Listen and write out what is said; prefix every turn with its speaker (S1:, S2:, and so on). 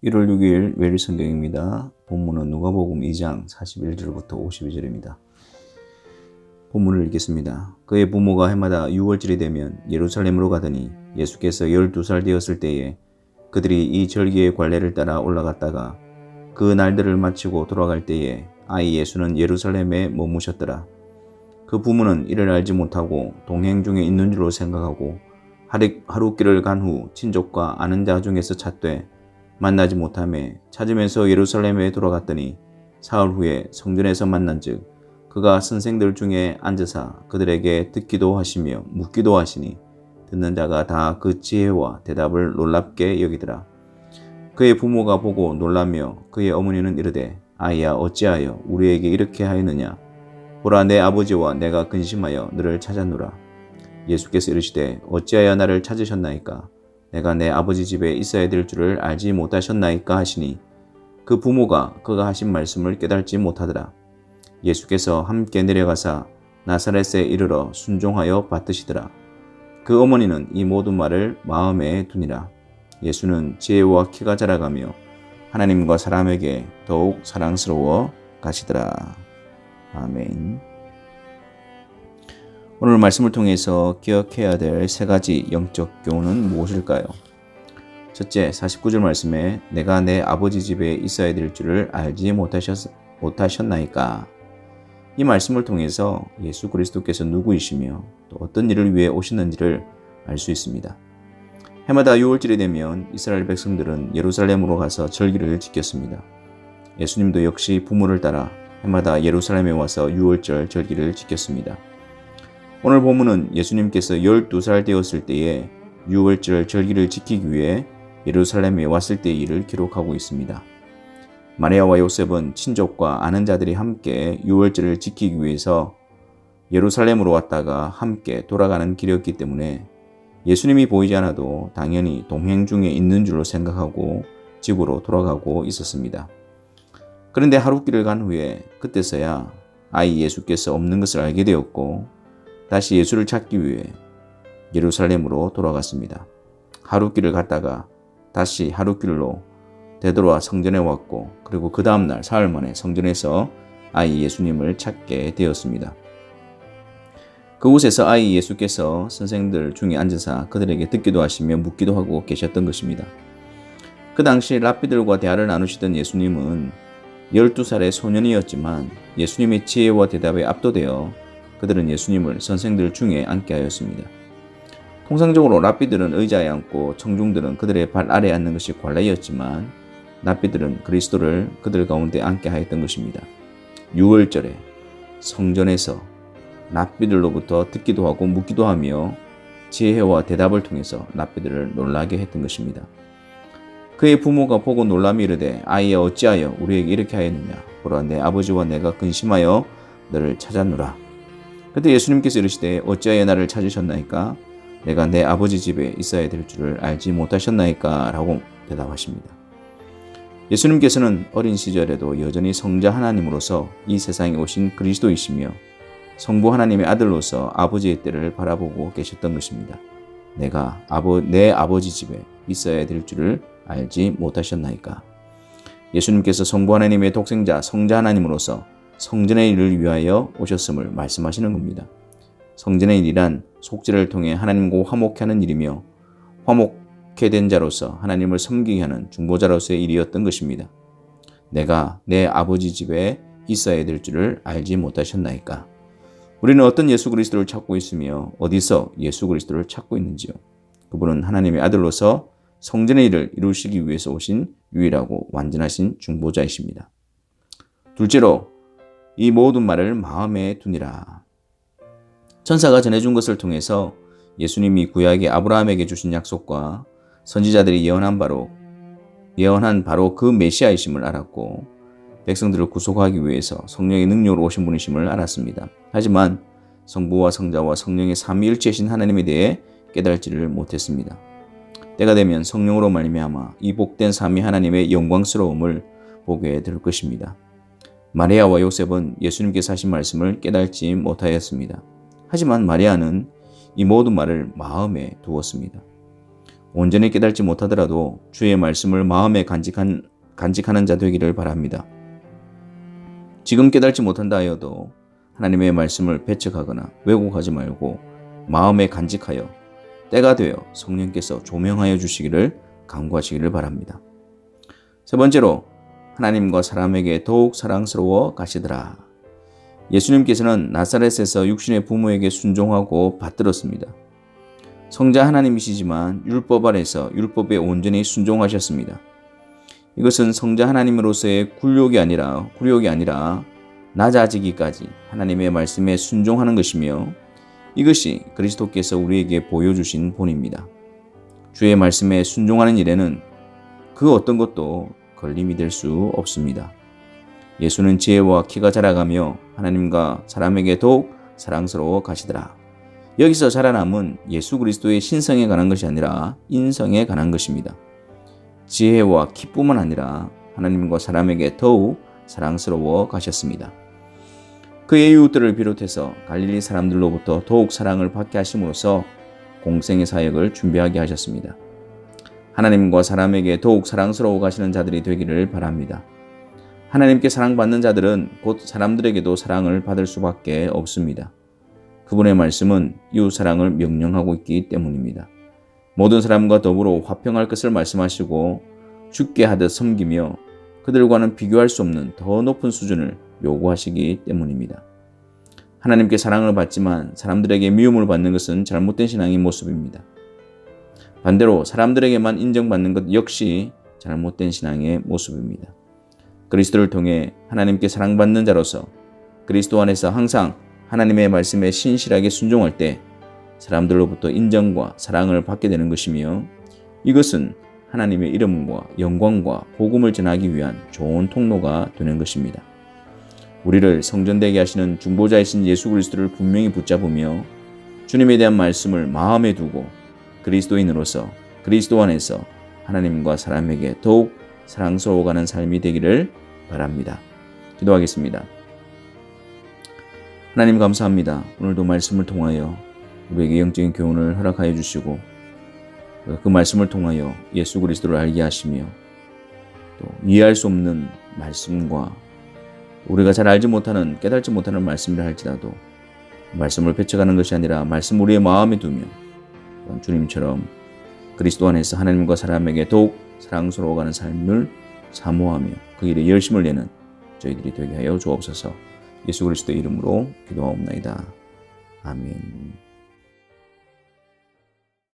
S1: 1월 6일 매일 성경입니다. 본문은 누가복음 2장 41절부터 52절입니다. 본문을 읽겠습니다. 그의 부모가 해마다 6월절이 되면 예루살렘으로 가더니 예수께서 12살 되었을 때에 그들이 이 절기의 관례를 따라 올라갔다가 그 날들을 마치고 돌아갈 때에 아이 예수는 예루살렘에 머무셨더라. 그 부모는 이를 알지 못하고 동행 중에 있는 줄로 생각하고 하룻길을 간 후 친족과 아는 자 중에서 찾되 만나지 못하매 찾으면서 예루살렘에 돌아갔더니 사흘 후에 성전에서 만난즉 그가 선생들 중에 앉으사 그들에게 듣기도 하시며 묻기도 하시니 듣는 자가 다 그 지혜와 대답을 놀랍게 여기더라. 그의 부모가 보고 놀라며 그의 어머니는 이르되 아이야 어찌하여 우리에게 이렇게 하였느냐. 보라 내 아버지와 내가 근심하여 너를 찾았노라. 예수께서 이르시되 어찌하여 나를 찾으셨나이까. 내가 내 아버지 집에 있어야 될 줄을 알지 못하셨나이까 하시니 그 부모가 그가 하신 말씀을 깨달지 못하더라. 예수께서 함께 내려가사 나사렛에 이르러 순종하여 받드시더라. 그 어머니는 이 모든 말을 마음에 두니라. 예수는 지혜와 키가 자라가며 하나님과 사람에게 더욱 사랑스러워 가시더라. 아멘. 오늘 말씀을 통해서 기억해야 될 세 가지 영적 교훈은 무엇일까요? 첫째, 49절 말씀에 내가 내 아버지 집에 있어야 될 줄을 알지 못하셨나이까. 이 말씀을 통해서 예수 그리스도께서 누구이시며 또 어떤 일을 위해 오시는지를 알 수 있습니다. 해마다 6월절이 되면 이스라엘 백성들은 예루살렘으로 가서 절기를 지켰습니다. 예수님도 역시 부모를 따라 해마다 예루살렘에 와서 6월절 절기를 지켰습니다. 오늘 본문은 예수님께서 12살 되었을 때에 6월절 절기를 지키기 위해 예루살렘에 왔을 때의 일을 기록하고 있습니다. 마리아와 요셉은 친족과 아는 자들이 함께 6월절을 지키기 위해서 예루살렘으로 왔다가 함께 돌아가는 길이었기 때문에 예수님이 보이지 않아도 당연히 동행 중에 있는 줄로 생각하고 집으로 돌아가고 있었습니다. 그런데 하룻길을 간 후에 그때서야 아이 예수께서 없는 것을 알게 되었고 다시 예수를 찾기 위해 예루살렘으로 돌아갔습니다. 하룻길을 갔다가 다시 하룻길로 되돌아 성전에 왔고 그리고 그 다음날 사흘 만에 성전에서 아이 예수님을 찾게 되었습니다. 그곳에서 아이 예수께서 선생들 중에 앉으사 그들에게 듣기도 하시며 묻기도 하고 계셨던 것입니다. 그 당시 랍비들과 대화를 나누시던 예수님은 12살의 소년이었지만 예수님의 지혜와 대답에 압도되어 그들은 예수님을 선생들 중에 앉게 하였습니다. 통상적으로 랍비들은 의자에 앉고 청중들은 그들의 발 아래에 앉는 것이 관례였지만 랍비들은 그리스도를 그들 가운데 앉게 하였던 것입니다. 6월절에 성전에서 랍비들로부터 듣기도 하고 묻기도 하며 지혜와 대답을 통해서 랍비들을 놀라게 했던 것입니다. 그의 부모가 보고 놀라며 이르되 아이야 어찌하여 우리에게 이렇게 하였느냐. 보라 내 아버지와 내가 근심하여 너를 찾았노라. 그때 예수님께서 이르시되 어찌하여 나를 찾으셨나이까. 내가 내 아버지 집에 있어야 될 줄을 알지 못하셨나이까 라고 대답하십니다. 예수님께서는 어린 시절에도 여전히 성자 하나님으로서 이 세상에 오신 그리스도이시며 성부 하나님의 아들로서 아버지의 때를 바라보고 계셨던 것입니다. 내가 내 아버지 집에 있어야 될 줄을 알지 못하셨나이까. 예수님께서 성부 하나님의 독생자 성자 하나님으로서 성전의 일을 위하여 오셨음을 말씀하시는 겁니다. 성전의 일이란 속죄를 통해 하나님과 화목케 하는 일이며 화목케 된 자로서 하나님을 섬기게 하는 중보자로서의 일이었던 것입니다. 내가 내 아버지 집에 있어야 될 줄을 알지 못하셨나이까. 우리는 어떤 예수 그리스도를 찾고 있으며 어디서 예수 그리스도를 찾고 있는지요. 그분은 하나님의 아들로서 성전의 일을 이루시기 위해서 오신 유일하고 완전하신 중보자이십니다. 둘째로 이 모든 말을 마음에 두니라. 천사가 전해준 것을 통해서 예수님이 구약의 아브라함에게 주신 약속과 선지자들이 예언한 바로 그 메시아이심을 알았고 백성들을 구속하기 위해서 성령의 능력으로 오신 분이심을 알았습니다. 하지만 성부와 성자와 성령의 삼위일체이신 하나님에 대해 깨달지를 못했습니다. 때가 되면 성령으로 말미암아 이 복된 삼위 하나님의 영광스러움을 보게 될 것입니다. 마리아와 요셉은 예수님께서 하신 말씀을 깨달지 못하였습니다. 하지만 마리아는 이 모든 말을 마음에 두었습니다. 온전히 깨달지 못하더라도 주의 말씀을 마음에 간직하는 자 되기를 바랍니다. 지금 깨달지 못한다 하여도 하나님의 말씀을 배척하거나 왜곡하지 말고 마음에 간직하여 때가 되어 성령께서 조명하여 주시기를 간구하시기를 바랍니다. 세 번째로, 하나님과 사람에게 더욱 사랑스러워 가시더라. 예수님께서는 나사렛에서 육신의 부모에게 순종하고 받들었습니다. 성자 하나님이시지만 율법 아래서 율법에 온전히 순종하셨습니다. 이것은 성자 하나님으로서의 굴욕이 아니라 낮아지기까지 하나님의 말씀에 순종하는 것이며, 이것이 그리스도께서 우리에게 보여주신 본입니다. 주의 말씀에 순종하는 일에는 그 어떤 것도 걸림이 될 수 없습니다. 예수는 지혜와 키가 자라가며 하나님과 사람에게 더욱 사랑스러워 가시더라. 여기서 자라남은 예수 그리스도의 신성에 관한 것이 아니라 인성에 관한 것입니다. 지혜와 키뿐만 아니라 하나님과 사람에게 더욱 사랑스러워 가셨습니다. 그의 이웃들을 비롯해서 갈릴리 사람들로부터 더욱 사랑을 받게 하심으로써 공생의 사역을 준비하게 하셨습니다. 하나님과 사람에게 더욱 사랑스러워 가시는 자들이 되기를 바랍니다. 하나님께 사랑받는 자들은 곧 사람들에게도 사랑을 받을 수밖에 없습니다. 그분의 말씀은 이웃 사랑을 명령하고 있기 때문입니다. 모든 사람과 더불어 화평할 것을 말씀하시고 죽게 하듯 섬기며 그들과는 비교할 수 없는 더 높은 수준을 요구하시기 때문입니다. 하나님께 사랑을 받지만 사람들에게 미움을 받는 것은 잘못된 신앙의 모습입니다. 반대로 사람들에게만 인정받는 것 역시 잘못된 신앙의 모습입니다. 그리스도를 통해 하나님께 사랑받는 자로서 그리스도 안에서 항상 하나님의 말씀에 신실하게 순종할 때 사람들로부터 인정과 사랑을 받게 되는 것이며, 이것은 하나님의 이름과 영광과 복음을 전하기 위한 좋은 통로가 되는 것입니다. 우리를 성전되게 하시는 중보자이신 예수 그리스도를 분명히 붙잡으며 주님에 대한 말씀을 마음에 두고 그리스도인으로서 그리스도 안에서 하나님과 사람에게 더욱 사랑스러워가는 삶이 되기를 바랍니다. 기도하겠습니다. 하나님 감사합니다. 오늘도 말씀을 통하여 우리에게 영적인 교훈을 허락하여 주시고 그 말씀을 통하여 예수 그리스도를 알게 하시며 또 이해할 수 없는 말씀과 우리가 잘 알지 못하는 깨달지 못하는 말씀이라 할지라도 말씀을 배척하는 것이 아니라 말씀 우리의 마음에 두며 주님처럼 그리스도 안에서 하나님과 사람에게 더욱 사랑스러워가는 삶을 사모하며 그 일에 열심을 내는 저희들이 되게 하여 주옵소서. 예수 그리스도의 이름으로 기도하옵나이다. 아멘.